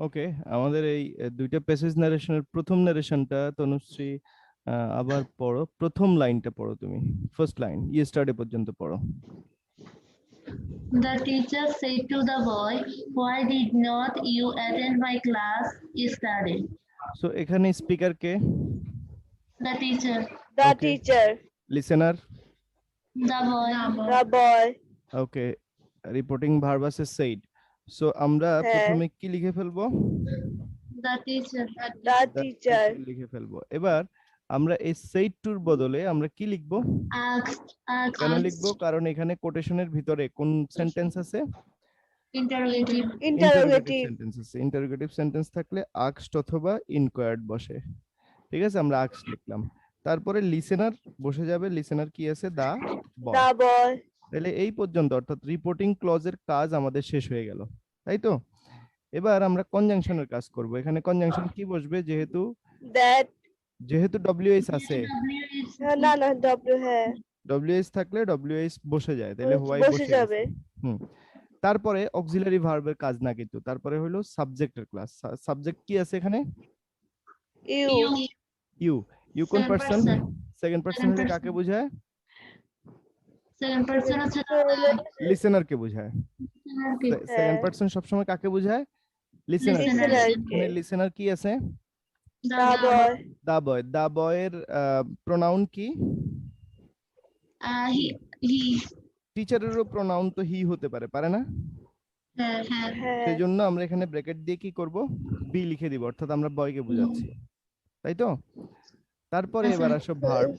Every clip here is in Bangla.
ওকে, আমাদের এই দুইটা প্যাসেজ নারেশনের প্রথম নারেশনটা তনুশ্রী আবার পড়ো, প্রথম লাইনটা পড়ো তুমি, ফার্স্ট লাইন ইয়েস্টারডে পর্যন্ত পড়ো। The teacher said to the boy, "Why did not you attend my class yesterday?" So এখানে স্পিকার কে? The teacher. The Okay. teacher. Listener? The boy. The boy. Okay, reporting verb আছে said। সো আমরা হ্যাঁ। প্রথমে কি লিখে ফেলবো? The teacher. The teacher. লিখে ফেলবো। এবার আমরা এই said টুর বদলে আমরা কি লিখবো? Asked. কেন লিখবো? কারণ এখানে কোটেশনের ভিতরে কোন সেন্টেন্স আছে? Interrogative. Interrogative. সেন্টেন্স আছে। ইন্টারোগেটিভ সেন্টেন্স থাকলে আস্কড অথবা ইনকোয়ার্ড বসে। ঠিক আছে, আমরা আস্কড লিখলাম। তারপরে লিসেনার বসে যাবে। লিসেনার কি আছে? দা বয়। The boy. তাহলে এই পর্যন্ত, অর্থাৎ রিপোর্টিং ক্লজের কাজ আমাদের শেষ হয়ে গেল, তাই তো? এবার আমরা কনজাংশনের কাজ করব। এখানে কনজাংশন কি বসবে? যেহেতু ডব্লিউএস আছে, না না W হ্যাঁ ডব্লিউএস থাকলে ডব্লিউএস বসে যায়, তাহলে হোয়াই বসে বসে যাবে। হুম। তারপরে অক্সিলারি ভার্বের কাজ না, কিন্তু তারপরে হলো সাবজেক্টের ক্লাস। সাবজেক্ট কি আছে এখানে? You. ইউ। ইউ কোন Second person? person. Second person হলে person. কাকে বোঝায়? Second person হচ্ছে লিসেনারকে বোঝায়। সেকেন্ড পারসন সবসময় কাকে বোঝায়? লিসেনার। এখানে লিসেনার কি আছে? The boy. The boy. The বয়ের প্রোনাউন কি? he. টিচারেরও প্রোনাউন তো হি হতে পারে, পারে না? হ্যাঁ। সেজন্য আমরা এখানে ব্র্যাকেট দিয়ে কি করব? বি লিখে দিব, অর্থাৎ আমরা বয়কে বোঝাচ্ছি, তাই তো? তারপরে এবার আসো ভার্ব।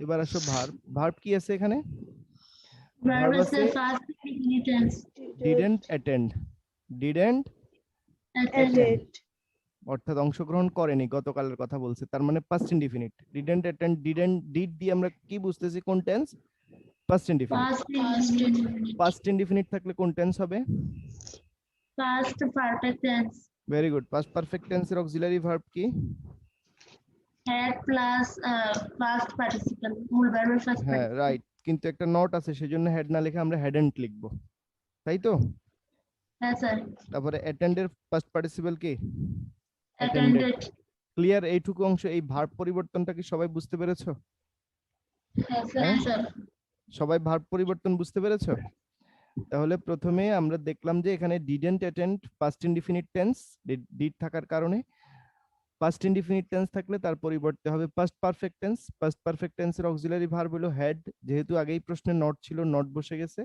এবার আসো ভার্ব। ভার্ব কি আছে এখানে? Verb আছে past indefinite tense. Didn't attend. Didn't Attend. অর্থাৎ অংশগ্রহণ করেনি, গতকালের কথা বলছে, তার মানে past indefinite. Didn't attend, didn't, did দিয়ে আমরা কি বুঝতেছি? কোন tense? Past indefinite. Past indefinite. Past indefinite থাকলে কোন টেন্স হবে? Past perfect tense. Very good. Past perfect টেন্সের অক্সিলারি ভার্ব কি? Had plus past participle. মূল ভার্বের first হ্যাঁ, participle. রাইট, কিন্তু একটা নট আছে, সেজন্য হেড না লিখে আমরা হ্যাডন্ট লিখবো, তাই তো? হ্যাঁ স্যার। তারপরে অ্যাটেন্ডের পাস্ট পার্টিসিপল কি? Attended. ক্লিয়ার? এইটুকু অংশ, এই ভার্ব পরিবর্তনটা কি সবাই বুঝতে পেরেছো? হ্যাঁ স্যার। সবাই ভার্ব পরিবর্তন বুঝতে পেরেছো? তাহলে প্রথমে আমরা দেখলাম যে এখানে didn't attend past indefinite tense, did থাকার কারণে। পাস্ট ইনডিফিনিট টেন্স থাকলে তার পরিবর্তে হবে past perfect tense. Past perfect টেন্সের অক্সিলারি ভার্ব হলো হ্যাড, যেহেতু আগেই প্রশ্নে নট ছিল, নট বসে গেছে।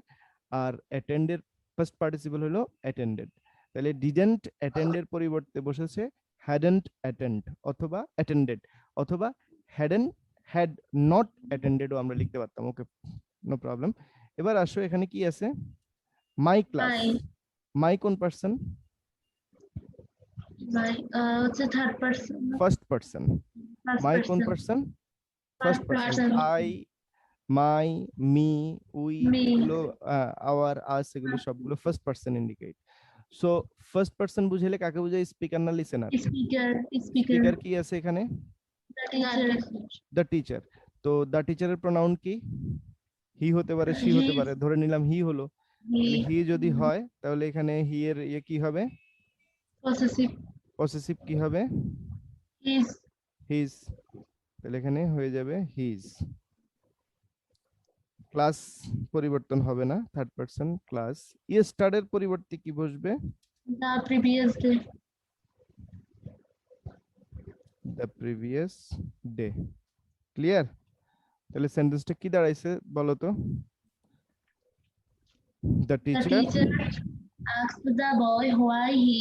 আর অ্যাটেন্ডের ফার্স্ট পার্টিসিপল হলো অ্যাটেন্ডেড। তাহলে ডিডন্ট অ্যাটেন্ডের পরিবর্তে বসেছে হ্যাডন্ট অ্যাটেন্ড অথবা অ্যাটেন্ডেড, অথবা হ্যাড নট অ্যাটেন্ডেডও আমরা লিখতে পারতাম। ওকে, নো প্রবলেম। এবার আসো, এখানে কি আছে? My class. মাই কোন পারসন? হচ্ছে third person. First person. My কোন person? First person. I, my, me, we, এগুলো আওয়ার, আস, এগুলো সবগুলো first person indicate. So first person বুঝাইলে কাকে বোঝায়? স্পিকার না লিসেনার? স্পিকার কি আছে এখানে? The teacher. তো দ্য টিচারের প্রোনাউন কি? হি হতে পারে, শি হতে পারে, ধরে নিলাম হি হলো। হি যদি হয় তাহলে এখানে হি এর ইয়ে কি হবে? পসেসিভ কি হবে? হিজ। তাহলে এখানে হয়ে যাবে হিজ। ক্লাস পরিবর্তন হবে না, থার্ড পারসন ক্লাস। ইয়েস্টারডের পরিবর্তে কি বসবে? The previous day. The previous day. Clear? তাহলে সেন্টেন্সটা কি দাঁড়াইছে বলো তো? The The teacher teacher asked the boy why he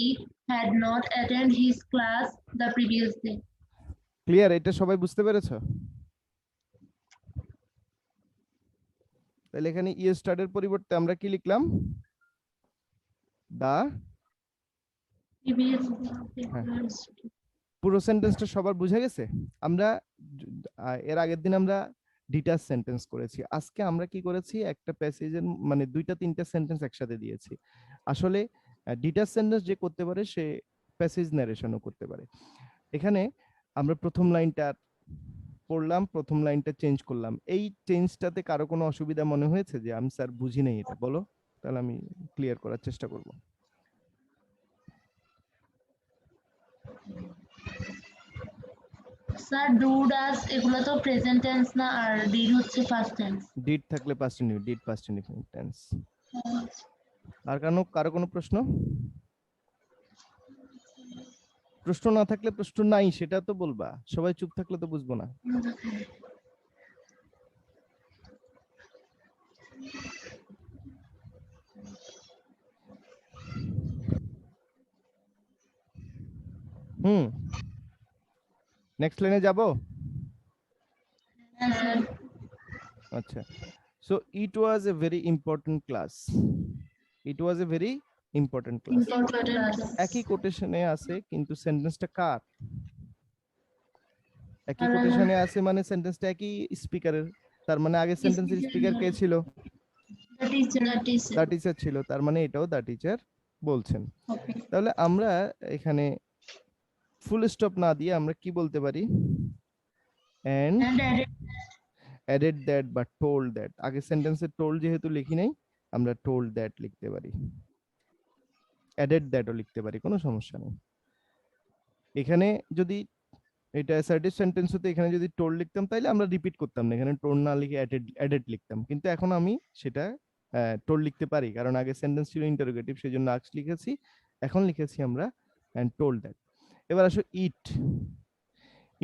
had not attended his class the previous day. Clear? এটা সবাই বুঝতে পেরেছো? তাহলে এখানে ইয়েস্টারডের পরিবর্তে আমরা কি লিখলাম? দা। Previous পুরো সেন্টেন্সটা সবার বুঝে গেছে? আমরা এর আগের দিন আমরা ডিটাচ সেন্টেন্স করেছি, আজকে আমরা কি করেছি? একটা প্যাসেজের মানে দুইটা তিনটা সেন্টেন্স একসাথে দিয়েছি। আসলে ডিটাচ সেন্টেন্স যে করতে পারে সে প্যাসেজ ন্যারেশনও করতে পারে। এখানে আমরা প্রথম লাইনটা পড়লাম, প্রথম লাইনটা চেঞ্জ করলাম। এই চেঞ্জটাতে কারো কোনো অসুবিধা মনে হয়েছে যে আমি স্যার বুঝি নাই এটা? বলো, তাহলে আমি ক্লিয়ার করার চেষ্টা করব। স্যার ডু ডাজ এগুলো তো প্রেজেন্ট টেন্স না, আর ডিড হচ্ছে ফার্স্ট টেন্স। ডিড থাকলে past indefinite, did past indefinite tense. আর কারো কোনো প্রশ্ন? প্রশ্ন না থাকলে প্রশ্ন নাই সেটা তো বলবা, সবাই চুপ থাকলে তো বুঝবো না। নেক্সট লাইনে যাব। হ্যাঁ স্যার। আচ্ছা, so it was A very important class. It was A very important class. একই কোটেশনে আছে কিন্তু সেন্টেন্সটা কার? একই কোটেশনে আছে মানে সেন্টেন্সটা একই স্পিকারের, তার মানে আগে সেন্টেন্সের স্পিকার কে ছিল? দ্য টিচার ছিল, তার মানে এটাও দ্য টিচার বলছেন। তাহলে আমরা এখানে ফুল স্টপ না দিয়ে আমরা কি বলতে পারি? এন্ড added that বা told that। আগে সেন্টেন্সে told যেহেতু লিখি নাই, আমরা told that লিখতে পারি, added that ও লিখতে পারি, কোনো সমস্যা নেই। এখানে যদি এটা অ্যাসার্টিভ সেন্টেন্স হতো, এখানে যদি told লিখতাম তাহলে আমরা রিপিট করতাম না, এখানে told না লিখে added লিখতাম। কিন্তু এখন আমি সেটা told লিখতে পারি, কারণ আগে সেন্টেন্স ছিল ইন্টারোগেটিভ, সেজন্য asked লিখেছি, এখন লিখেছি আমরা and told that। এবার আসো ইট।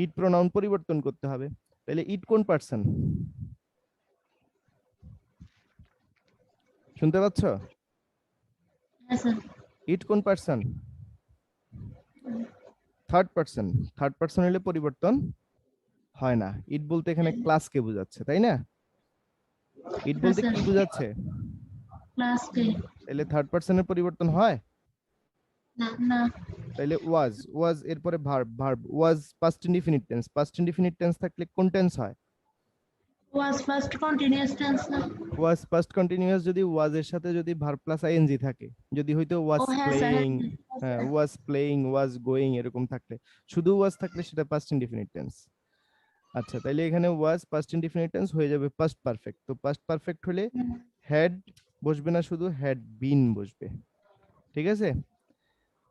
ইট প্রোনাউন পরিবর্তন করতে হবে, তাহলে ইট কোন পারসন? শুনতে পাচ্ছ? হ্যাঁ স্যার। ইট কোন person? Third person. Third person হলে পরিবর্তন হয় না। ইট বলতে এখানে ক্লাসকে বোঝাচ্ছে, তাই না? ইট বলতে কি বোঝাচ্ছে? ক্লাসকে। তাহলে থার্ড পারসনের পরিবর্তন হয় না না। তাহলে ওয়াজ। ওয়াজ এরপরে verb. Verb was past indefinite tense. Past indefinite tense থাকলে কোন টেন্স হয়? ওয়াজ ফার্স্ট কন্টিনিউয়াস টেন্স না? ওয়াজ পাস্ট কন্টিনিউয়াস যদি ওয়াজ এর সাথে যদি ভার্ব প্লাস আইএনজি থাকে, যদি হয়তো ওয়াজ ও হ্যাঁ sir. Playing, was playing, was going এরকম থাকলে, শুধু ওয়াজ থাকলে সেটা পাস্ট ইনডিফিনিট টেন্স। আচ্ছা, তাহলে এখানে ওয়াজ পাস্ট ইনডিফিনিট টেন্স হয়ে যাবে পাস্ট পারফেক্ট। তো পাস্ট পারফেক্ট হলে হ্যাড বসবে না, শুধু হ্যাড বিন বসবে, ঠিক আছে?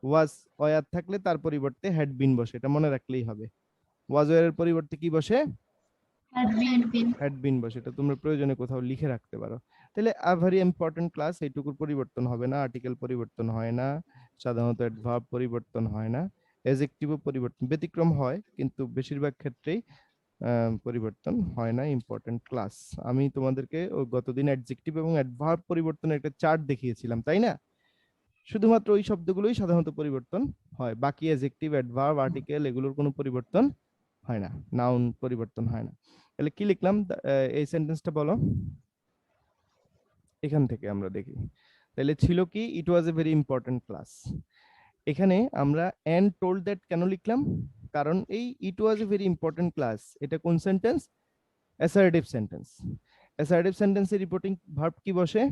ওয়াজ ওয়ার থাকলে তার পরিবর্তে হ্যাড বিন বসে, এটা মনে রাখলেই হবে। ওয়াজ ওয়ার পরিবর্তে কি বসে? হ্যাড বিন বসে। এটা তোমরা প্রয়োজনে কোথাও লিখে রাখতে পারো। তাহলে আ ভেরি ইম্পর্টেন্ট ক্লাস, এইটুকুর পরিবর্তন হবে না, আর্টিকেল পরিবর্তন হয় না, সাধারণত অ্যাডভার্ব পরিবর্তন হয় না, অ্যাডজেক্টিভও পরিবর্তন ব্যতিক্রম হয়, কিন্তু বেশিরভাগ ক্ষেত্রেই পরিবর্তন হয় না। Important class. আমি তোমাদেরকে গতদিন অ্যাডজেক্টিভ এবং অ্যাডভার্ব পরিবর্তনের একটা চার্ট দেখিয়েছিলাম, তাই না? শুধুমাত্র ওই শব্দগুলোই সাধারণত পরিবর্তন হয়, বাকি অ্যাডজেক্টিভ, অ্যাডভার্ব, আর্টিকেল এগুলোর কোনো পরিবর্তন হয় না, নাউন পরিবর্তন হয় না। তাহলে কি লিখলাম? এই সেন্টেন্সটা বলো, এখান থেকে আমরা দেখি। তাহলে ছিল কি? ইট ওয়াজ এ ভেরি ইম্পর্টেন্ট ক্লাস। এখানে আমরা এন্ড টোল্ড দ্যাট কেন লিখলাম? কারণ এই ইট ওয়াজ এ ভেরি ইম্পর্টেন্ট ক্লাস এটা কোন সেন্টেন্স? Assertive sentence. অ্যাসার্টিভ সেন্টেন্সে রিপোর্টিং ভার্ব কি বসে?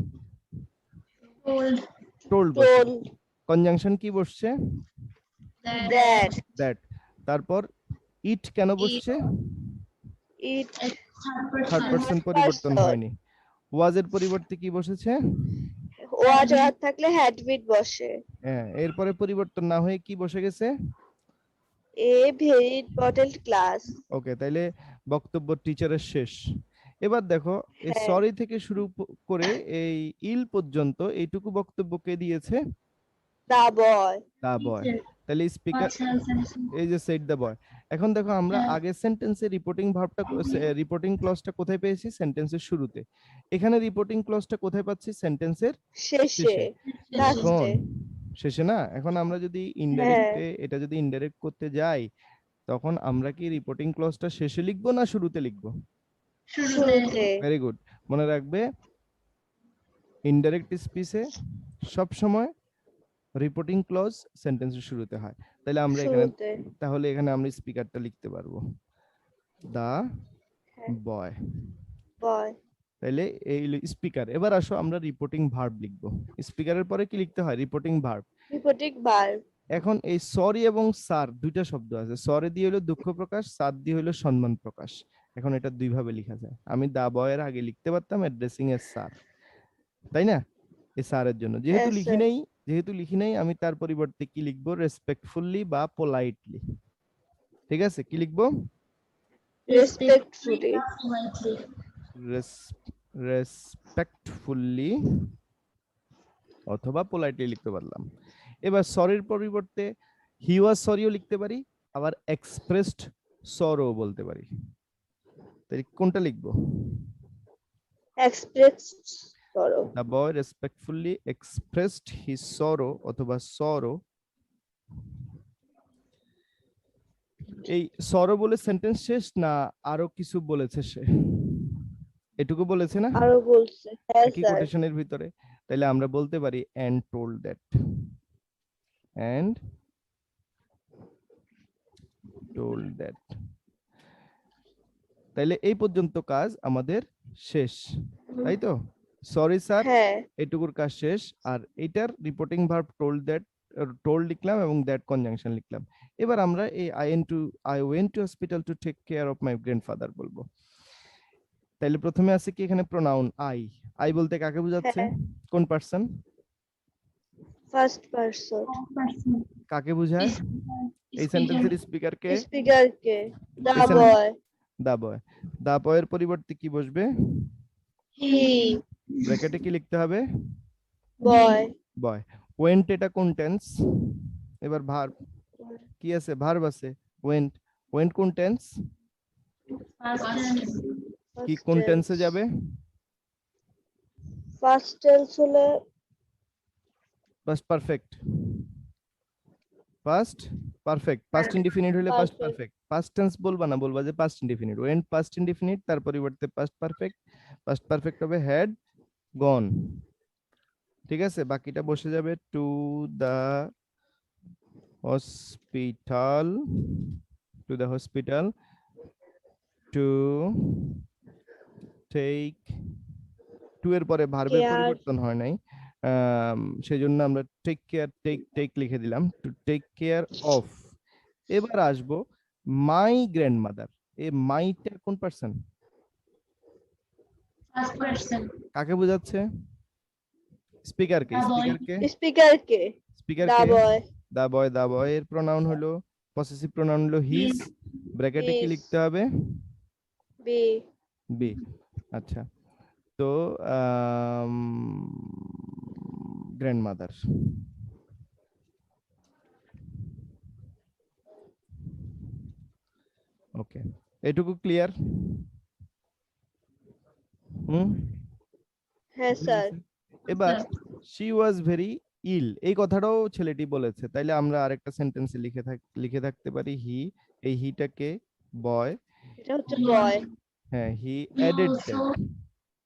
টোল্ড বসে। কনজাংশন কি বসছে? দ্যাট। তারপর ইট কেন বসছে? ইট থার্ড পারসন পরিবর্তন হয়নি। ওয়াজ এর পরিবর্তে কি বসেছে? ওয়াজ ওয়াজ থাকলে হ্যাড বিন বসে। হ্যাঁ, এরপরে পরিবর্তন না হয়ে কি বসে গেছে? A very important class. Okay, তাইলে বক্তব্য টিচারের শেষ। এবার দেখো, এই হ্যাঁ। সরি থেকে শুরু করে এই ইল পর্যন্ত এইটুকু বক্তব্য কে দিয়েছে? দা বয়। দা বয়। তাহলে স্পিকার এই যে সেড দা বয়। এখন দেখো আমরা আগের সেন্টেন্সে রিপোর্টিং ভার্বটা, রিপোর্টিং ক্লজটা কোথায় পেয়েছি? সেন্টেন্সের শুরুতে। এখানে রিপোর্টিং ক্লজটা কোথায় পাচ্ছি? সেন্টেন্সের শেষে, এখন লাস্টে। শেষে না। এখন আমরা যদি ইনডাইরেক্টে এটা যদি ইনডাইরেক্ট করতে যাই, তখন আমরা কি রিপোর্টিং ক্লজটা শেষে লিখবো না শুরুতে লিখবো? শুরুতে। ভেরি গুড, মনে রাখবে ইনডাইরেক্ট স্পিচে সব সময় রিপোর্টিং ক্লজ সেন্টেন্সের শুরুতে হয়। তাহলে আমরা এখানে, তাহলে এখানে আমরা স্পিকারটা লিখতে পারবো দা বয়। বয়। তাহলে এই স্পিকার। এবার আসো আমরা রিপোর্টিং ভার্ব লিখবো। স্পিকারের পরে কি লিখতে হয়? Reporting verb. Reporting verb. এখন এই সরি এবং স্যার দুইটা শব্দ আছে। সরি দিয়ে হলো দুঃখ প্রকাশ, স্যার দিয়ে হলো সম্মান প্রকাশ। এখন এটা দুই ভাবে লেখা যায়। আমি দা বয়ের আগে লিখতে পারতাম অ্যাড্রেসিং এর স্যার, তাই না? এই স্যারের জন্য যেহেতু লিখি নাই, আমি তার পরিবর্তে কি লিখবো? রেসপেক্টফুলি বা পোলাইটলি। ঠিক আছে, কি লিখবো? Respectfully. politely. রেসপেক্টফুলি অথবা পোলাইটলি লিখতে পারলাম। এবার সরির পরিবর্তে হি ওয়াজ সরিও লিখতে পারি, আবার এক্সপ্রেসড সরো বলতে পারি। তাই কোনটা লিখবো? Expressed sorrow. The boy respectfully expressed his sorrow অথবা sorrow। এই সরো বলে সেন্টেন্স শেষ না আরো কিছু বলেছে সে? এটুকু বলেছে না আরো বলছে, হ্যাঁ একই স্যার। কোটেশনের ভিতরে? তাহলে আমরা বলতে পারি and told that, and told that। তাইলে এই পর্যন্ত কাজ আমাদের শেষ, তাই তো? সরি স্যার, হ্যাঁ, এটুকুর কাজ শেষ। আর এটার reporting verb told that, told লিখলাম এবং দ্যাট কনজাংশন লিখলাম। এবার আমরা এই I went to hospital to take care of my grandfather বলবো। তাইলে প্রথমে আছে কি এখানে প্রোনাউন আই। আই বলতে কাকে বোঝাচ্ছে? হ্যাঁ। কোন পারসন? First person. Person. কাকে বোঝায়? এই সেন্টেন্সের স্পিকার কে? Speaker K? The Listen. Boy. The boy. The বয়ের পরিবর্তে কি বসবে? হি ব্র্যাকেটে কি লিখতে হবে? বয়। বয়। ওয়েন্ট এটা কোন টেন্স? এবার ভার্ব কি আছে? ভার্ব আছে ওয়েন্ট। ওয়েন্ট কোন টেন্স? Past tense. কি কোন টেন্সে যাবে? ফার্স্ট টেন্স হলে past perfect. Past perfect. Past indefinite হলে past Perfect. Perfect. Past tense বলবা না, বলবা যে past indefinite. Went past indefinite, তার পরিবর্তে পাস্ট পারফেক্ট। পাস্ট পারফেক্ট হবে হ্যাড গন। ঠিক আছে, বাকিটা বসে যাবে to the hospital, to the hospital to take. To এর পরে ভার্বের Care. পরিবর্তন হয় নাই, সেই জন্য আমরা টেক কেয়ার, টেক লিখে দিলাম, টু টেক কেয়ার অফ। এবার আসবো মাই গ্র্যান্ডমাদার। এই মাইটা কোন পারসন? First person. কাকে বোঝাচ্ছে? স্পিকার কে? The boy. স্পিকার কে? স্পিকার কে? স্পিকার দা কে? বয়। The boy. দা বয়ের প্রোনাউন হলো, পসেসিভ প্রোনাউন হলো হিজ। ব্র্যাকেটে কি His. লিখতে হবে? B B. আচ্ছা, তো গ্র্যান্ডমাদার। ওকে, এটুকু ক্লিয়ার? হ্যাঁ স্যার। এবার শি ওয়াজ ভেরি ইল, এই কথাটাও ছেলেটি বলেছে। তাইলে আমরা আরেকটা সেন্টেন্সে লিখে থাকতে পারি হি। এই হিটাকে বয়। এটা হচ্ছে বয়। হ্যাঁ, হি He added also that.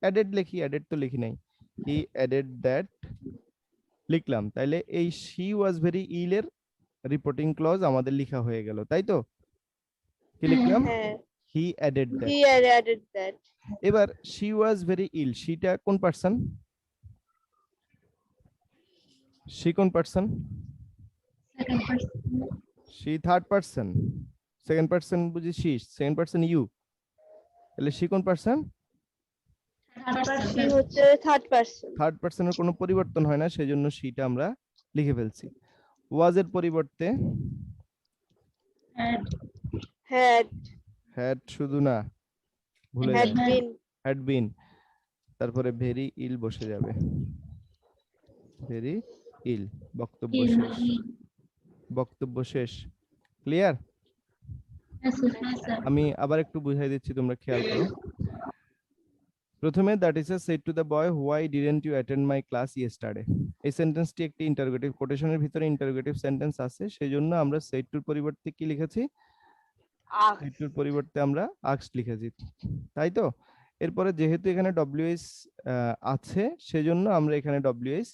Added লিখি, অ্যাডেড তো লিখি নাই। হি অ্যাডেড দ্যাট লিখলাম। তাইলে এই শি ওয়াজ ভেরি ইল এর রিপোর্টিং ক্লজ আমাদের লেখা হয়ে গেল, তাই তো? কি লিখলাম? হ্যাঁ। He added that. He added that. এবার শি ওয়াজ ভেরি ইল, শিটা কোন পারসন? শি কোন person? second person. She third person. Second person বুঝি শি, সেকেন্ড পারসন ইউ। তাহলে শি কোন পারসন? Third He person. হচ্ছে থার্ড পারসন। থার্ড পারসনের কোনো পরিবর্তন হয় না, সেজন্য শিটা আমরা লিখে ফেলছি। ওয়াজ এর পরিবর্তে Had. হ্যাড হ্যাড শুধু না, ভুলে হ্যাড যাবেন, বিন। Had been. তারপরে ভেরি ইল বসে যাবে। Very ill. বক্তব্য Ill. শেষ। বক্তব্য শেষ। Clear? Yes, sir. Yes, sir. আমি আবার একটু বুঝাই দিচ্ছি, তোমরা খেয়াল করো। প্রথমে that is said to the boy why didn't you attend my class yesterday. এই সেন্টেন্সটি একটি ইন্টারোগেটিভ, কোটেশনের ভিতরে ইন্টারোগেটিভ সেন্টেন্স আছে, সেজন্য আমরা সেড টুর পরিবর্তে কি লিখেছি? সেড টুর পরিবর্তে আমরা আস্কড লিখেছি, তাই তো? এরপরে যেহেতু এখানে ডব্লিউএস আছে, সেজন্য আমরা এখানে ডব্লিউএস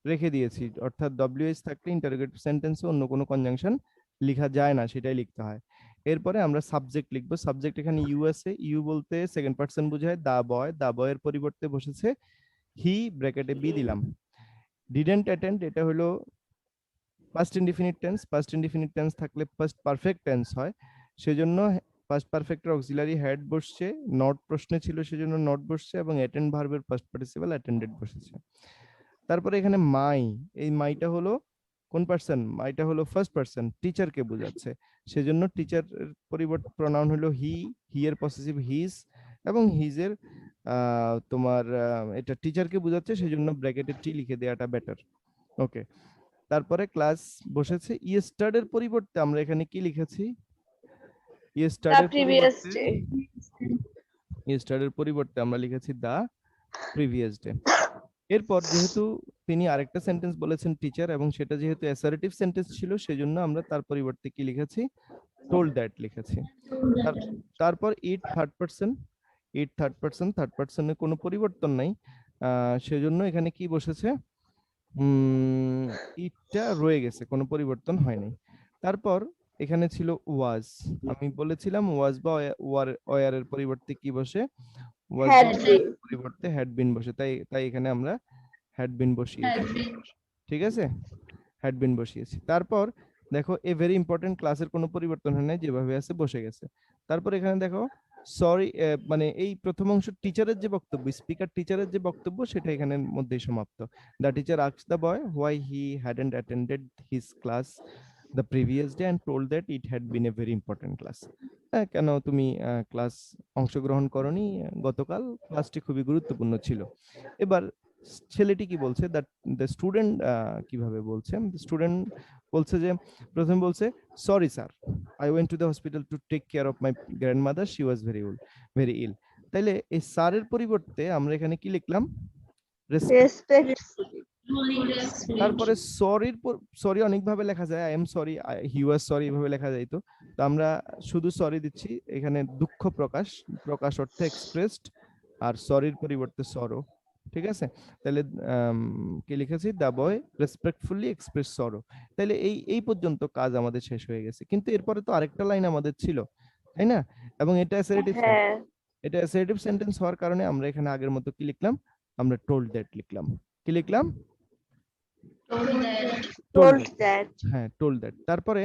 রেখে দিয়েছি। অর্থাৎ ডব্লিউএস থাকলে ইন্টারোগেটিভ সেন্টেন্সে অন্য কোনো কনজাংশন লেখা যায় না, সেটাই লিখতে হয়। এরপরে আমরা সাবজেক্ট লিখবো। সাবজেক্ট এখানে ইউ আছে। ইউ বলতে সেকেন্ড পারসন বোঝায়। দা বয়, দা বয়ের পরিবর্তে বসেছে হি, ব্র্যাকেটে বি দিলাম। ডিডন্ট অ্যাটেন্ড, এটা হলো past indefinite tense. Past indefinite tense থাকলে পাস্ট পারফেক্ট টেন্স হয়, সেজন্য পাস্ট পারফেক্টের অক্সিলারি হ্যাড বসছে। নট প্রশ্নে ছিল, সেজন্য নট বসছে, এবং অ্যাটেন্ড ভার্বের পাস্ট পার্টিসিপল অ্যাটেন্ডেড বসেছে। তারপরে এখানে মাই, এই মাইটা হলো কোন পার্সন? এটা হলো ফার্স্ট পার্সন, টিচারকে বোঝাচ্ছে, সেজন্য টিচার পরিবর্তে প্রনাউন হলো হি, হি এর পসেসিভ হিজ, এবং হিজ এর তোমার এটা টিচারকে বোঝাচ্ছে, সেজন্য ব্র্যাকেটে টি লিখে দেওয়াটা বেটার। ওকে, তারপরে ক্লাস বসেছে। ইয়েস্টারডের পরিবর্তে আমরা এখানে কি লিখেছি? The ইয়েস্টারডের previous পরিবর্তে day. ইয়েস্টারডের পরিবর্তে আমরা লিখেছি দা প্রিভিয়াস ডে। এরপর যেহেতু তিনি আরেকটা সেন্টেন্স বলেছেন টিচার, এবং সেটা যেহেতু অ্যাসার্টিভ সেন্টেন্স ছিল, সেজন্য আমরা তার পরিবর্তে কি লিখেছি? টোল্ড দ্যাট লিখেছি। তারপর it third person, it third person, third পারসনের কোনো পরিবর্তন নাই, সেজন্য এখানে কি বসেছে? ইটটা রয়ে গেছে, কোনো পরিবর্তন হয়নি। তারপর এখানে ছিল ওয়াজ, আমি বলেছিলাম ওয়াজ বা ওয়ার এর পরিবর্তে কি বসে? ওয়াজ Had বা been. পরিবর্তে হ্যাড বিন বসে, তাই তাই এখানে আমরা হ্যাড বিন বসিয়েছি। ঠিক আছে, হ্যাড বিন বসিয়েছি। তারপর দেখো এ ভেরি ইম্পর্টেন্ট, ক্লাসের কোনো পরিবর্তন হয় নাই, যেভাবে আছে বসে গেছে। তারপর এখানে দেখো সরি, মানে এই প্রথম অংশ টিচারের যে বক্তব্য, স্পিকার টিচারের যে বক্তব্য, সেটা এখানের মধ্যেই সমাপ্ত। The teacher asked the boy why he hadn't attended his class the previous day and told that it had been A very important class. কেন তুমি ক্লাস অংশগ্রহণ করনি গতকাল? ক্লাসটি খুবই গুরুত্বপূর্ণ ছিল। এবার ছেলেটি কি বলছে? দ্য স্টুডেন্ট কিভাবে বলছে? স্টুডেন্ট বলছে যে, প্রথমে বলছে sorry sir, I went to the hospital to take care of my grandmother, she was very ill. তাইলে এই স্যারের পরিবর্তে আমরা এখানে কি লিখলাম? রেসপেক্ট। Respectfully. তারপরে সরি অনেকভাবে লেখা যায়, I am sorry, he was sorry, এভাবে লেখা যায়। তো আমরা শুধু সরি দিচ্ছি, এখানে দুঃখ প্রকাশ অর্থে এক্সপ্রেসড, আর সরির পরিবর্তে সরো। ঠিক আছে, তাহলে কি লিখেছি? দা বয় রেসপেক্টফুলি এক্সপ্রেস সরো। তাহলে এই পর্যন্ত কাজ আমাদের শেষ হয়ে গেছে, কিন্তু এরপরে তো আরেকটা লাইন আমাদের ছিল, তাই না? এবং এটা অ্যাসার্টিভ সেন্টেন্স, হ্যাঁ, এটা অ্যাসার্টিভ সেন্টেন্স হওয়ার কারণে আমরা এখানে আগের মতো কি লিখলাম? আমরা টোল্ড দ্যাট লিখলাম। কি লিখলাম? told that. হ্যাঁ, টোল্ড দ্যাট। তারপরে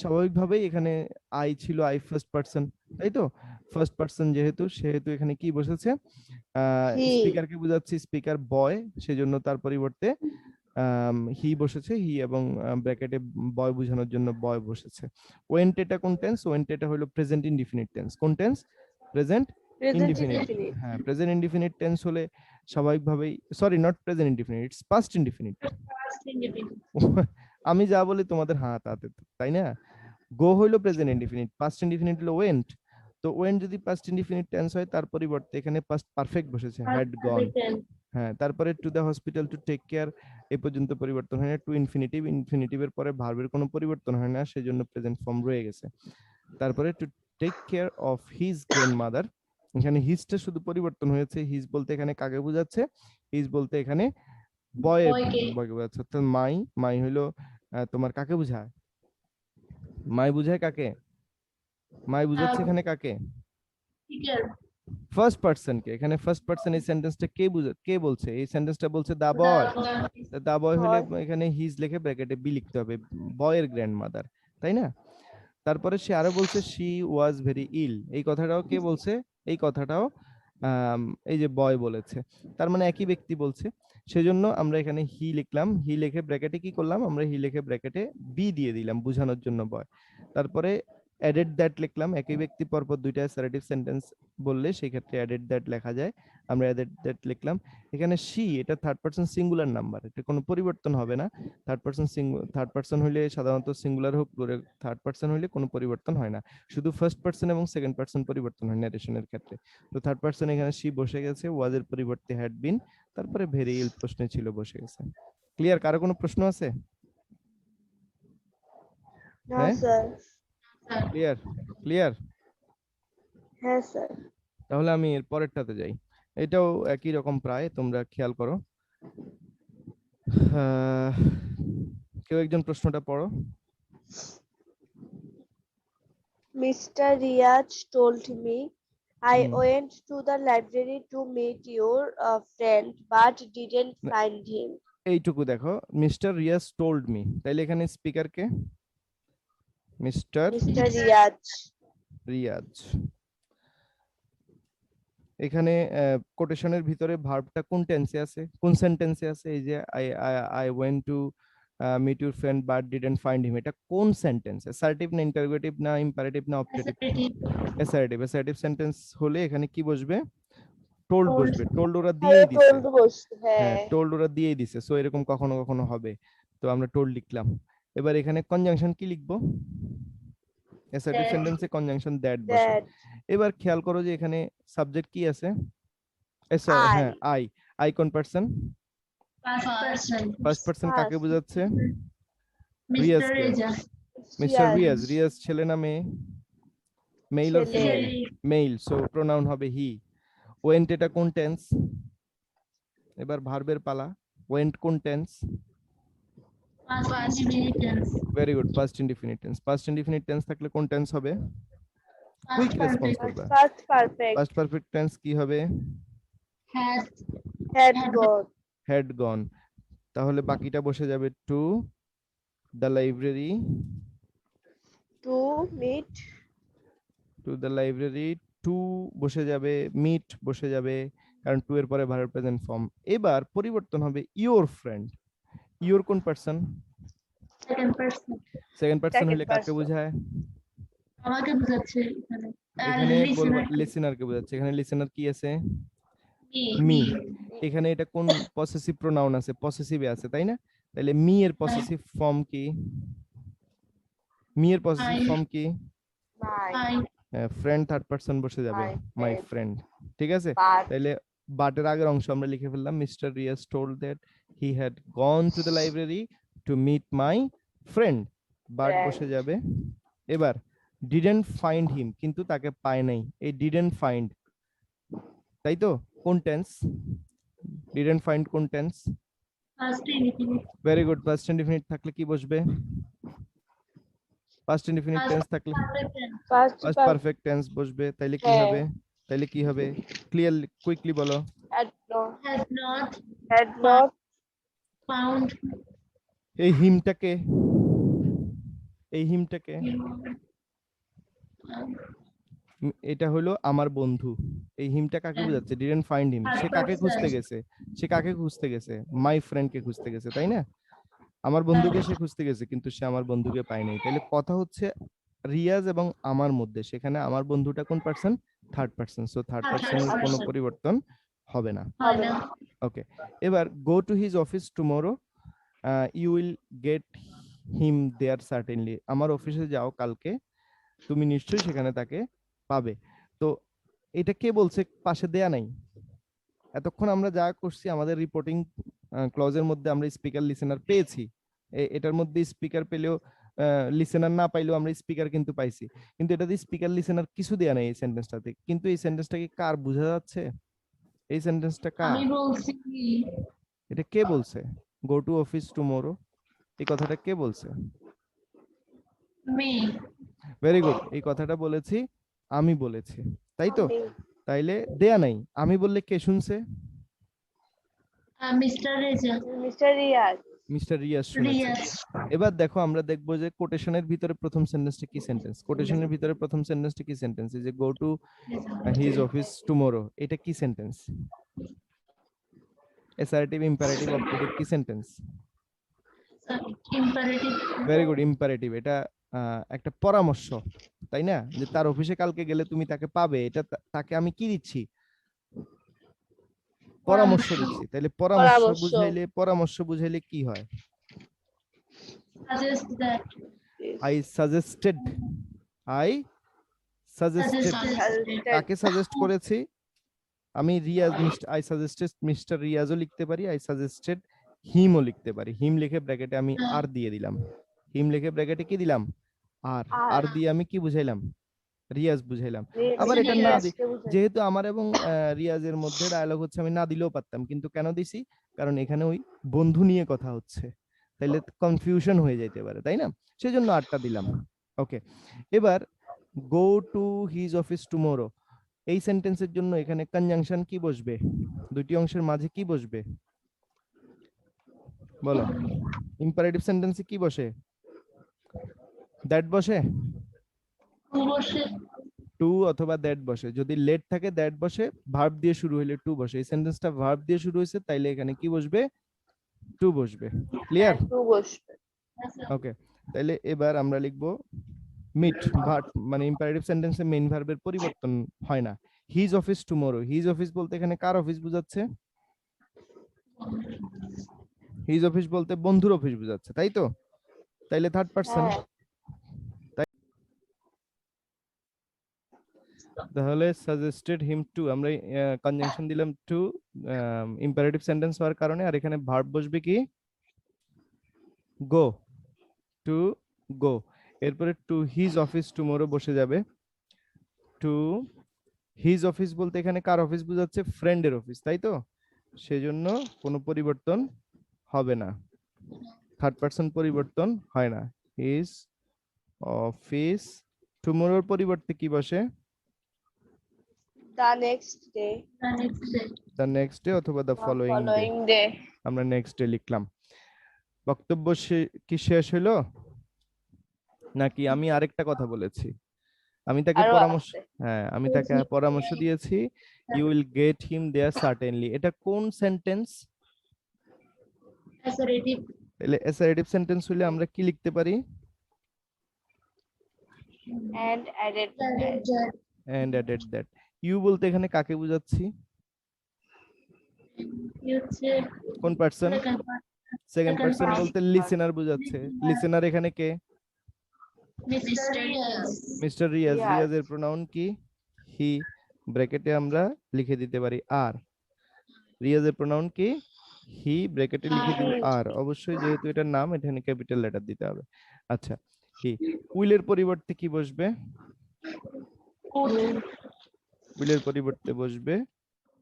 স্বাভাবিকভাবেই এখানে আই ছিল, আই ফার্স্ট পারসন, তাই তো? ফার্স্ট পারসন সেহেতু এখানে কি বসেছে? He. স্পিকারকে বোঝাচ্ছি, স্পিকার বয়, সেজন্য তার পরিবর্তে হি বসেছে, হি, এবং ব্র্যাকেটে বয় বোঝানোর জন্য বয় বসেছে। ওয়েন্ট এটা কোন টেন্স? ওয়েন্ট এটা হলো প্রেজেন্ট ইনডিফিনিট টেন্স। কোন tense? Present Present indefinite. indefinite. হ্যাঁ, প্রেজেন্ট ইনডিফিনিট টেন্স হলে স্বাভাবিকভাবেই, sorry, not present indefinite, it's past indefinite. আমি যা বলি তোমাদের হাতে, তাই না? গো হইলো প্রেজেন্ট ইনডিফিনিট, পাস্ট ইনডিফিনিট হলো ওয়েন্ট। তো ওয়েন্ট যদি পাস্ট ইনডিফিনিট টেন্স হয়, তার পরিবর্তে এখানে পাস্ট পারফেক্ট বসেছে, হ্যাড গন। হ্যাঁ, তারপরে to the hospital to take care, এই পর্যন্ত পরিবর্তন হয় না। টু ইনফিনিটিভ, ইনফিনিটিভের পরে ভার্বের কোনো পরিবর্তন হয় না, সেজন্য প্রেজেন্ট ফর্ম রয়ে গেছে। তারপরে to take care of his grandmother, এখানে হিজটা শুধু পরিবর্তন হয়েছে। হিজ বলতে এখানে কাকে বোঝাচ্ছে? হিজ বলতে এখানে বয়কে বোঝাচ্ছে। অর্থাৎ মাই হইলো তোমার কাকে বোঝায়? মাই বুঝায় কাকে? মাই বুঝাচ্ছে এখানে কাকে? ফার্স্ট পারসন কে। এখানে ফার্স্ট পারসন এই সেন্টেন্সটা কে বলছে? এই সেন্টেন্সটা বলছে দা বয়। দা বয় হলে এখানে হিজ লিখে ব্র্যাকেটে বি লিখতে হবে, বয়ের গ্র্যান্ডমাদার, তাই না? তারপরে সে আরো বলছে শি ওয়াজ ভেরি ইল, এই কথাটাও কে বলছে? এই কথাটাও এই যে বয় বলেছে, তার মানে একই ব্যক্তি বলছে। সেজন্য আমরা এখানে হি লিখলাম, হি লিখে ব্র্যাকেটে কি করলাম? আমরা হি লিখে ব্র্যাকেটে বি দিয়ে দিলাম বোঝানোর জন্য বয়। তারপরে অ্যাডেড দ্যাট লিখলাম, একই ব্যক্তি পরপর দুইটা অ্যাসার্টিভ সেন্টেন্স বললে সেই ক্ষেত্রে অ্যাডেড দ্যাট লেখা যায়, আমরা অ্যাডেড দ্যাট লিখলাম। এখানে শি এটা থার্ড পারসন সিঙ্গুলার নাম্বার, এটা কোনো পরিবর্তন হবে না। থার্ড পারসন হইলে সাধারণত সিঙ্গুলার হোক, থার্ড পারসন হইলে কোনো পরিবর্তন হয় না, শুধু ফার্স্ট পারসন এবং সেকেন্ড পারসন পরিবর্তন হয় ন্যারেশনের ক্ষেত্রে। তো থার্ড পারসন এখানে শি বসে গেছে, ওয়াজের পরিবর্তে হ্যাড বিন, তারপরে ভেরি ইল প্রশ্নে ছিল বসে গেছে। ক্লিয়ার? কারো কোনো প্রশ্ন আছে? No, হ্যাঁ, sir. ক্লিয়ার? ক্লিয়ার? হ্যাঁ, স্যার। তাহলে আমি এর পরেরটাতে যাই। এটাও একই রকম প্রায়, তোমরা খেয়াল করো। কেউ একজন প্রশ্নটা পড়ো। Mr. Riaz told me I went to the library to meet your friend but didn't find him. এইটুকু দেখো, মিস্টার রিয়াজ টোল্ড মি, তাইলে এখানে স্পিকার কে? Mister Mr. Riaz. রিয়াজ। এখানে কোটেশনের ভিতরে ভার্বটা কোন টেন্সে আছে, কোন সেন্টেন্সে আছে? এই যে I went to meet your friend but didn't find him, এটা কোন সেন্টেন্স? অ্যাসার্টিভ না ইন্টারোগেটিভ না ইম্পারেটিভ না objective? Assertive. Assertive. Assertive sentence হলে এখানে কি বসবে? Told Told. বসবে। টোল্ড ওরা আরে দিয়েই দিছে। told বসছে, হ্যাঁ, হ্যাঁ। টোল্ড ওরা দিয়েই দিছে, সো এরকম কখনো কখনো হবে। তো আমরা টোল্ড লিখলাম। এবার এখানে কনজাংশন কি লিখবো? Assertive That. সেন্টেন্সে কনজাংশন দ্যাট বসে। That এবার খেয়াল করো যে এখানে সাবজেক্ট কি আছে? I. হ্যাঁ, আই। আই কোন person? Past person. First person কাকে Past. বোঝাচ্ছে? Mr. রিয়াজকে। Reza. Mister Yes. Riaz. Riaz ছেলে না মেয়ে? মেল অর ছেলে। ফিমেল? মেল, সো প্রোনাউন হবে হি। ওয়েন্ট এটা কোন টেন্স? এবার ভার্বের পালা। ওয়েন্ট কোন tense? Past indefinite tense. Very good, past indefinite tense. Past indefinite tense থাকলে কোন টেন্স হবে? Quick Past response perfect. করবে। Past perfect. Past perfect tense কি হবে? Has. Had Had gone. Had gone. তাহলে বাকিটা বসে যাবে to the library. To meet. To the library, to বসে যাবে, মিট বসে যাবে, কারণ টু এর পরে ভার্ব প্রেজেন্ট ফর্ম। এবার পরিবর্তন হবে ইওর ফ্রেন্ড। ইওর কোন person? Second person. Second person Second হলে কাকে person. বোঝায়? আমাকে বোঝাচ্ছে এখানে। আর এখানে বলবো listener. লিসেনারকে বোঝাচ্ছে। এখানে লিসেনার কি আছে? Me. মি। এখানে এটা কোন পসেসিভ প্রোনাউন আছে? পসেসিভে আছে, তাই না? তাহলে মি এর পসেসিভ ফর্ম কি? মি এর পসেসিভ I. ফর্ম কি? My. I. Friend third person বসে যাবে, My মাই friend. ফ্রেন্ড। ঠিক আছে, But. তাহলে বাটের আগের অংশ আমরা লিখে ফেললাম, mister Riyaz told that he had gone to the library to meet my friend. But Friend. বসে যাবে। এবার ডিডন্ট ফাইন্ড হিম, কিন্তু তাকে পায় নাই। এই ডিডন্ট ফাইন্ড, তাই তো? কোন টেন্স? ডিডন্ট ফাইন্ড কোন tense? Past indefinite. Very good. Past indefinite থাকলে কি বসবে? পাস্ট ইনডিফিনিট Past টেন্স থাকলে perfect tense. Past past perfect tense বসবে। তাইলে কি হ্যাঁ। হবে? তাইলে কি হবে? ক্লিয়ারলি কুইকলি বলো। Had not. Has not Had not. found এই হিমটাকে, এই হিমটাকে, এটা হলো আমার বন্ধু। এই হিমটা কাকে হ্যাঁ। বোঝাচ্ছে? ডিডন্ট ফাইন্ড হিম। সে কাকে Person. খুঁজতে গেছে? সে কাকে খুঁজতে গেছে? মাই ফ্রেন্ডকে খুঁজতে গেছে, তাই না? আমার বন্ধুকে সে খুঁজতে গেছে, কিন্তু সে আমার বন্ধুকে পায় নাই। তাহলে কথা হচ্ছে রিয়াজ এবং আমার মধ্যে। সেখানে আমার বন্ধুটা কোন person? Third person. So third Third পারসনের কোনো person. পরিবর্তন হবে না। হয় না। ওকে, এবার go to his office tomorrow, you will get him there certainly. আমার অফিসে যাও কালকে, তুমি নিশ্চয়ই সেখানে তাকে পাবে। তো এটা কে বলছে? পাশে দেয়া নাই। এতক্ষণ আমরা যা করছি আমাদের রিপোর্টিং ক্লজের মধ্যে আমরা স্পিকার লিসেনার পেয়েছি। এটার মধ্যে স্পিকার পেলেও লিসেনার না পাইলেও আমরা স্পিকার কিন্তু পাইছি, কিন্তু এটাতে স্পিকার লিসেনার কিছু দেয়া নাই এই সেন্টেন্সটাতে। কিন্তু এই সেন্টেন্সটাকে কার বোঝা যাচ্ছে? এই সেন্টেন্সটা কার? আমি বলছি এটা কে বলছে? গো টু অফিস টুমরো, এই কথাটা কে বলছে? me. ভেরি গুড, এই কথাটা বলেছি আমি বলেছি, তাই তো? আমি। তাইলে দেয়া নাই। আমি বললে কে শুনছে? Mr. Reza. Mr. Riyaz. Mister Riyaz শুনেছে। Riyaz. এবার দেখো আমরা দেখবো যে কোটেশনের ভিতরে প্রথম সেন্টেন্সটা কি সেন্টেন্স? কোটেশনের ভিতরে প্রথম সেন্টেন্সটা কি সেন্টেন্স? এই যে গো টু হিজ অফিস টুমরো, এটা কি সেন্টেন্স? অ্যাসার্টিভ, ইম্পারেটিভ, অবজেক্টিভ, কি sentence? Imperative. Very good, imperative. এটা একটা পরামর্শ, তাই না? যে তার অফিসে কালকে গেলে তুমি তাকে পাবে, এটা তাকে আমি কি দিচ্ছি? পরামর্শ দিচ্ছি। তাহলে পরামর্শ বুঝাইলে কি হয়? Suggest that. I suggested, I suggested. Suggested. কাকে সাজেস্ট করেছি? আমি রিয়াজ, আই সাজেস্টেড মিস্টার রিয়াজও লিখতে পারি, আই সাজেস্টেড হিমও লিখতে পারি। হিম লিখে ব্র্যাকেটে আমি আর দিয়ে দিলাম। হিম লিখে ব্র্যাকেটে কি দিলাম? আর। আর দিয়ে আমি কি বুঝাইলাম? রিয়াজ বুঝাইলাম। আবার এটা না Riyaz. যেহেতু আমার এবং রিয়াজের মধ্যে ডায়লগ হচ্ছে, আমি না দিলেও পারতাম, কিন্তু কেন দিছি? কারণ এখানে ওই বন্ধু নিয়ে কথা হচ্ছে, তাইলে কনফিউশন হয়ে যেতে পারে, তাই না? সেজন্য আরটা দিলাম। ওকে, এবার go to his office tomorrow, এই সেন্টেন্সের জন্য এখানে কনজাংশন কি বসবে? দুটি অংশের মাঝে কি বসবে বলো? ইম্পারেটিভ সেন্টেন্সে কি বসে? দ্যাট বসে? Who বসে? টু অথবা দ্যাট বসে, যদি লেট থাকে দ্যাট বসে, ভার্ব দিয়ে শুরু হইলে টু বসে। এই সেন্টেন্সটা ভার্ব দিয়ে শুরু হয়েছে, তাইলে এখানে কি বসবে? টু বসবে। ক্লিয়ার? টু বসবে। ওকে, তাইলে এবার আমরা লিখবো মিট ভার্ব, মানে ইম্পারেটিভ সেন্টেন্সে মেইন ভার্বের পরিবর্তন হয় না। His office tomorrow, his office বলতে এখানে কার অফিস বোঝাচ্ছে? হিজ অফিস বলতে বন্ধুর অফিস বোঝাচ্ছে, তাই তো? তাইলে থার্ড পারসন। হ্যাঁ। তাহলে সাজেস্টেড হিম টু, আমরা কনজাংশন দিলাম টু ইম্পারেটিভ সেন্টেন্স হওয়ার কারণে, আর এখানে ভার্ব বসবে কি? গো, টু গো। এরপরে টু হিজ অফিস টুমরো বসে যাবে। টু হিজ অফিস বলতে এখানে কার অফিস বোঝাচ্ছে? ফ্রেন্ডের অফিস, তাই তো? সেজন্য কোনো পরিবর্তন হবে না, থার্ড পারসন পরিবর্তন হয় না। হিজ অফিস টুমরোর পরিবর্তে কি বসে? The next day. The next day. The next day অথবা the following day. Following day. আমরা নেক্সট ডে লিখলাম। বক্তব্য কি শেষ হলো নাকি আমি আরেকটা কথা বলেছি? আমি তাকে আরো পরামর্শ, আছে। হ্যাঁ আমি তাকে পরামর্শ দিয়েছি, you will get him there certainly. এটা কোন সেন্টেন্স? Assertive. তাহলে অ্যাসার্টিভ সেন্টেন্স হলে আমরা কি লিখতে পারি? And added That. And added that. You বলতে এখানে কাকে বোঝাচ্ছি? You say. কোন person? Second part. Second Second person person. বলতে লিসেনার বোঝাচ্ছে। লিসেনার এখানে কে? Mr. Yes. Mister Riyaz. Riyaz. রিয়াজের প্রোনাউন কি? হি। ব্র্যাকেটে আমরা লিখে দিতে পারি আর। রিয়াজের প্রোনাউন কি? হি, ব্র্যাকেটে লিখে দিব আর। অবশ্যই যেহেতু এটার নাম, এখানে ক্যাপিটাল লেটার দিতে হবে। আচ্ছা, হি। উইলের পরিবর্তে কি বসবে? Would. উইলের পরিবর্তে বসবে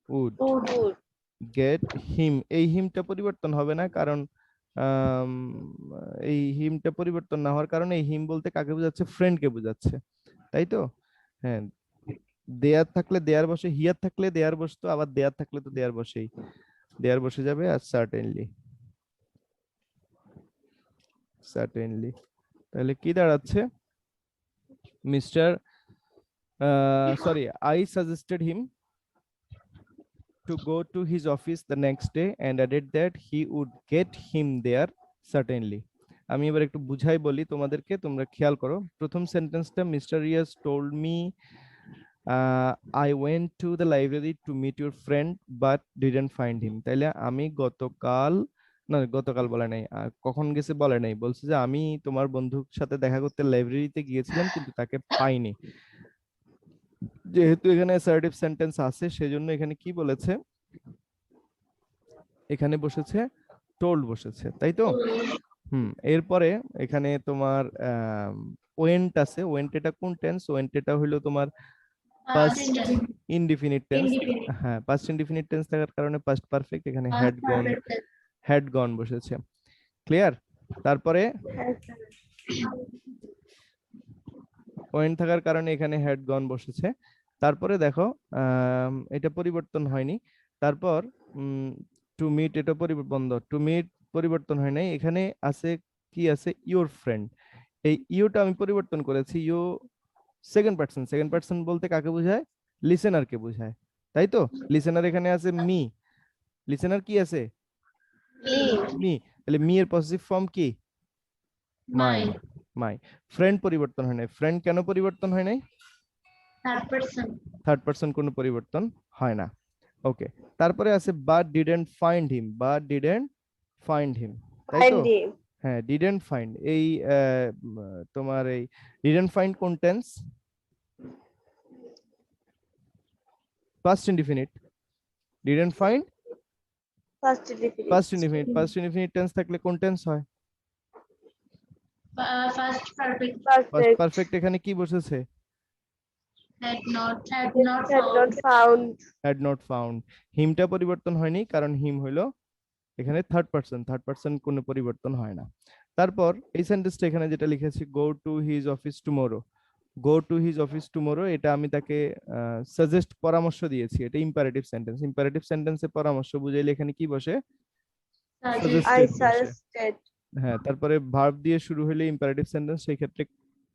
উড। would। গেট হিম, এই হিমটা পরিবর্তন হবে না, কারণ আম, এই হিমটা পরিবর্তন না হওয়ার কারণে এই হিম বলতে কাকে বোঝাচ্ছে? ফ্রেন্ডকে বোঝাচ্ছে, তাই তো? হ্যাঁ, দেয়ার থাকলে দেয়ার বসে, হিয়ার থাকলে দেয়ার বসতো, আবার দেয়ার থাকলে তো দেয়ার বসেই, দেয়ার বসে যাবে। আর সার্টেনলি, সার্টেনলি। তাহলে কি দাঁড়াচ্ছে? Mister sorry, I suggested him to go to his office the next day and added that he would get him there certainly. আমি এবার একটু বুঝাই বলি তোমাদেরকে, তোমরা খেয়াল করো। প্রথম সেন্টেন্সটা, mister Riyaz told me I went to the library to meet your friend but didn't find him. তাইলে আমি গতকাল, না গতকাল বলে নাই, কখন গেছে বলে নাই, বলছে যে আমি তোমার বন্ধুর সাথে দেখা করতে লাইব্রেরিতে গিয়েছিলাম কিন্তু তাকে পাইনি। যেহেতু এখানে অ্যাসার্টিভ সেন্টেন্স আছে, সেজন্য এখানে কি বলেছে? এখানে বসেছে টোল্ড বসেছে, তাই তো? এরপরে এখানে তোমার ওয়েন্ট আছে। ওয়েন্ট এটা কোন টেন্স? ওয়েন্ট এটা হলো তোমার পাস্ট ইনডিফিনিট টেন্স। হ্যাঁ, পাস্ট ইনডিফিনিট টেন্স থাকার কারণে পাস্ট পারফেক্ট, এখানে হ্যাড গন বসেছে। ক্লিয়ার? তারপরে ওয়েন্ট থাকার কারণে এখানে হ্যাড গন বসেছে। তারপরে দেখো এটা পরিবর্তন হয়নি। তারপর টু মিট, এটা বন্ধ, টু মিট পরিবর্তন হয় নাই। এখানে আছে কি? আছে ইউর ফ্রেন্ড। এই ইউটা আমি পরিবর্তন করেছি, you second person. Second person বলতে কাকে বোঝায়? লিসেনারকে বোঝায়, তাই তো? লিসেনার এখানে আছে মি। লিসেনার কি আছে? মি। তাহলে মি এর পজিটিভ ফর্ম কি? মাই। মাই। ফ্রেন্ড পরিবর্তন হয় নাই। ফ্রেন্ড কেন পরিবর্তন হয় নাই? Third person. থার্ড পারসন কোনো পরিবর্তন হয় না। ওকে, তারপরে আছে but didn't find him. But didn't find হিম, তাই তো? হ্যাঁ, ডিডন্ট ফাইন্ড। এই তোমার এই ডিডন্ট ফাইন্ড কোন tense? Past indefinite. Didn't find past indefinite. Past indefinite tense থাকলে কোন টেন্স হয়? First perfect. First perfect. এখানে কি বসেছে? Had not found. had not found। হিমটা পরিবর্তন হয়নি, কারণ হিম হইলো এখানে থার্ড পারসন। থার্ড পারসন কোনো পরিবর্তন হয় না। তারপর এই সেন্টেন্সটা এখানে যেটা লিখেছি, গো to his office tomorrow. Go to his office tomorrow, এটা আমি তাকে সাজেস্ট, পরামর্শ দিয়েছি। এটা ইম্পারেটিভ সেন্টেন্স। ইম্পারেটিভ সেন্টেন্সে পরামর্শ বুঝাইলে এখানে কি বসে? I suggested. হ্যাঁ, তারপরে ভার্ব দিয়ে শুরু হলে ইম্পারেটিভ সেন্টেন্স, সেই ক্ষেত্রে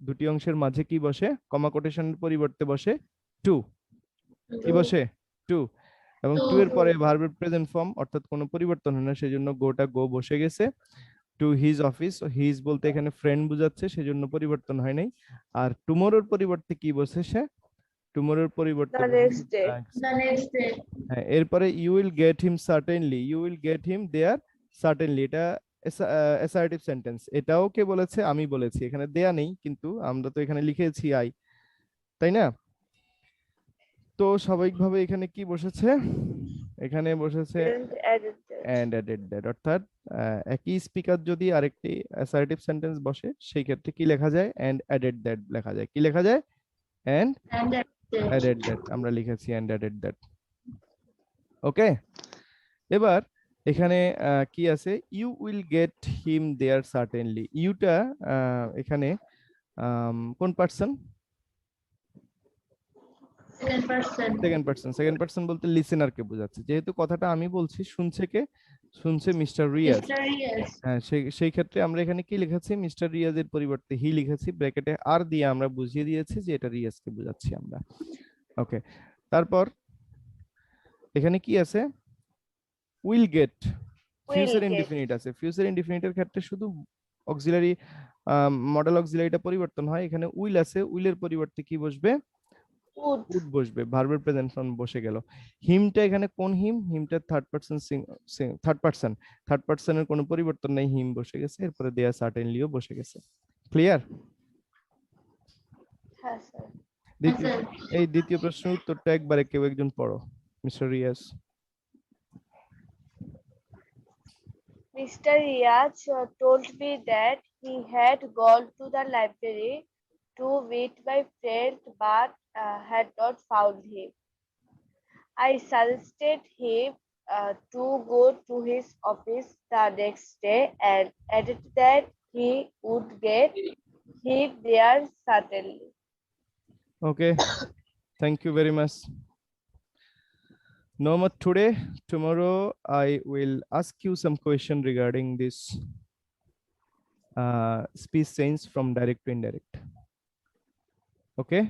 দুটি অংশের মাঝে কি বসে, কমা কোটেশনের পরিবর্তে বসে টু, কি To- বসে টু, এবং to- টু এর পরে ভার্বের প্রেজেন্ট ফর্ম অর্থাৎ কোনো পরিবর্তন হয় না, সেজন্য গোটা গো বসে গেছে। টু হিজ অফিস, হিজ বলতে এখানে ফ্রেন্ড বোঝাচ্ছে, সেজন্য পরিবর্তন হয় নাই। আর টুমোরোর পরিবর্তে কি বসেছে, টুমোরোর পরিবর্তে The next day. The next day. হ্যাঁ, এরপরে you will get him certainly, you will get him there certainly, এটা অ্যাসার্টিভ সেন্টেন্স। এটাও কে বলেছে, আমি বলেছি, এখানে দেয়া নেই কিন্তু আমরা তো এখানে লিখেছি আই, তাই না? তো স্বাভাবিকভাবে এখানে কি বসেছে, এখানে বসেছে Didn't added that. and added that, অর্থাৎ একই স্পিকার যদি আরেকটি অ্যাসার্টিভ সেন্টেন্স বসে সেই ক্ষেত্রে কি লেখা যায়, and added that লেখা যায়। কি লেখা যায়, and And that day. added that, আমরা লিখেছি and added that। ওকে, এবার এখানে কি আছে, you will get him there certainly, ইউটা এখানে কোন person, Second person. Second person বলতে লিসেনারকে বোঝাচ্ছে, যেহেতু কথাটা আমি বলছি, শুনছে কে, শুনছে মিস্টার রিয়াজ। Mr. Yes. হ্যাঁ, সেই ক্ষেত্রে আমরা এখানে কি লিখেছি, মিস্টার রিয়াজের পরিবর্তে হি লিখেছি, ব্র্যাকেটে আর দিয়ে আমরা বুঝিয়ে দিয়েছি যে এটা রিয়াজকে বোঝাচ্ছি আমরা। ওকে, তারপর এখানে কি আছে, উইল গেট, ফিউচার ইনডিফিনিট আছে। ফিউচার ইনডিফিনিটের ক্ষেত্রে শুধু অক্সিলারি মডেল অক্সিলারিটা পরিবর্তন হয়, এখানে উইল আছে, উইলের পরিবর্তে কি বসবে, Would. উড বসবে, ভার্বের প্রেজেন্ট ফর্ম বসে গেল। হিমটা এখানে কোন হিম, হিমটা থার্ড পারসনের কোনো পরিবর্তন নেই, হিম বসে গেছে, এরপরে দেয়া সার্টেনলিও বসে গেছে। ক্লিয়ার? Yes, sir. দ্বিতীয়, Sir. এই দ্বিতীয় প্রশ্নের উত্তরটা একবারে কেউ একজন পড়ো, mister Riyaz. Mr. Riaz told me that he had gone to the library to meet my friend but had not found him. I suggested him to go to his office the next day and added that he would get him there certainly. Okay, thank you very much. No more today. Tomorrow I will ask you some question regarding this speech change from direct to indirect. Okay.